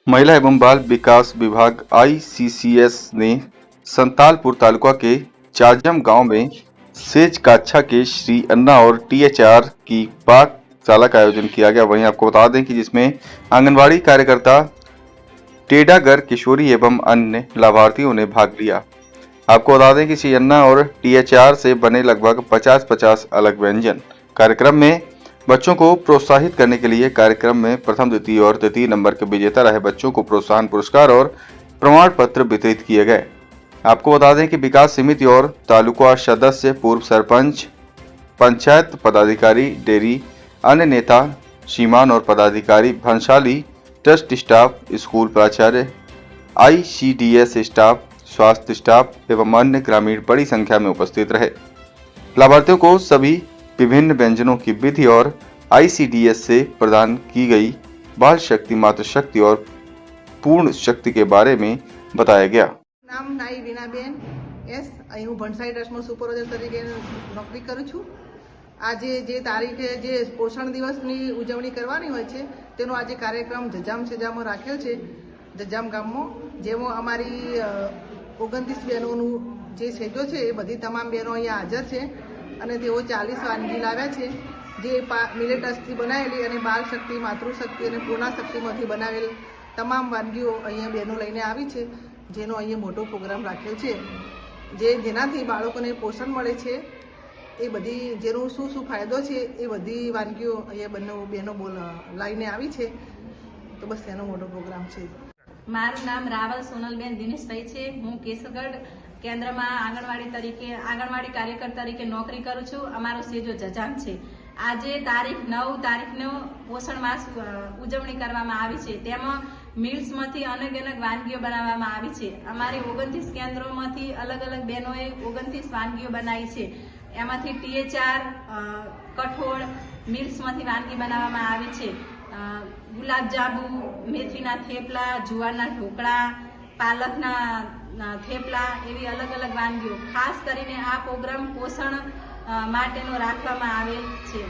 महिला एवं बाल विकास विभाग ICCS ने संतालपुर तालुका के चाजम गांव में सेज काछा के श्री अन्ना और THR की पाठशाला का आयोजन किया गया। वहीं आपको बता दें कि जिसमें आंगनवाड़ी कार्यकर्ता, टेडागर, किशोरी एवं अन्य लाभार्थियों ने भाग लिया। आपको बता दें कि श्री अन्ना और THR से बने लगभग 50-50 अलग व्यंजन। कार्यक्रम में बच्चों को प्रोत्साहित करने के लिए कार्यक्रम में प्रथम, द्वितीय और तृतीय नंबर के विजेता रहे बच्चों को प्रोत्साहन पुरस्कार और प्रमाण पत्र वितरित किए गए। आपको बता दें कि विकास समिति और तालुका सदस्य, पूर्व सरपंच, पंचायत पदाधिकारी, डेयरी, अन्य नेता, श्रीमान और पदाधिकारी, भंसाली, ट्रस्ट स्टाफ, स्कूल प्राचार्य, ICDS स्टाफ, स्वास्थ्य स्टाफ एवं अन्य ग्रामीण बड़ी संख्या में उपस्थित रहे। लाभार्थियों को सभी विभिन्न व्यंजनों की विधि और ICDS से प्रदान की गई बाल शक्ति, मातृशक्ति और पूर्ण शक्ति के बारे में बताया गया। नाम नाई वीणाबेन एस, અહીં હું ભણસાઈ ટ્રસ્ટમાં સુપરવાઇઝર તરીકે નોકરી કરું છું। આજે જે તારીખે જે પોષણ દિવસની ઉજવણી કરવાની હોય છે તેનો આજે કાર્યક્રમ જજામ સેજામાં રાખ્યો છે જજામ ગામમાં, જેમાં અમારી 29 બહેનોનું જે સેજો છે એ બધી તમામ બહેનો અહીંયા હાજર છે અને તેઓ 40 વાનગી લાવ્યા છે જે મિલેટસથી બનાવેલી અને બાળ શક્તિ, માતૃશક્તિ અને પૂર્ણા શક્તિમાંથી બનાવેલ તમામ વાનગીઓ અહીંયા બહેનો લઈને આવી છે, જેનો અહીંયા મોટો પ્રોગ્રામ રાખ્યો છે, જેનાથી બાળકોને પોષણ મળે છે। એ બધી જેનો શું ફાયદો છે એ બધી વાનગીઓ અહીંયા બહેનો લાવીને આવી છે, તો બસ એનો મોટો પ્રોગ્રામ છે। મારું નામ રાવલ સોનલબેન દિનેશભાઈ છે। હું કેસરગઢ કેન્દ્રમાં આંગણવાડી કાર્યકર તરીકે નોકરી કરું છું। અમારો સેજો જજામ છે। આજે તારીખ 9 તારીખનો પોષણ માસ ઉજવણી કરવામાં આવી છે। તેમાં મિલ્સમાંથી અલગ અલગ વાનગીઓ બનાવવામાં આવી છે। અમારી 29 કેન્દ્રોમાંથી અલગ અલગ બહેનોએ 29 વાનગીઓ બનાવી છે। એમાંથી THR, કઠોળ, મિલ્સમાંથી વાનગી બનાવવામાં આવી છે। ગુલાબજાંબુ, મેથીના થેપલા, જુવારના ઢોકળા, પાલકના થેપલા એવી અલગ અલગ વાનગીઓ ખાસ કરીને આ પ્રોગ્રામ પોષણ માટેનો રાખવામાં આવેલ છે।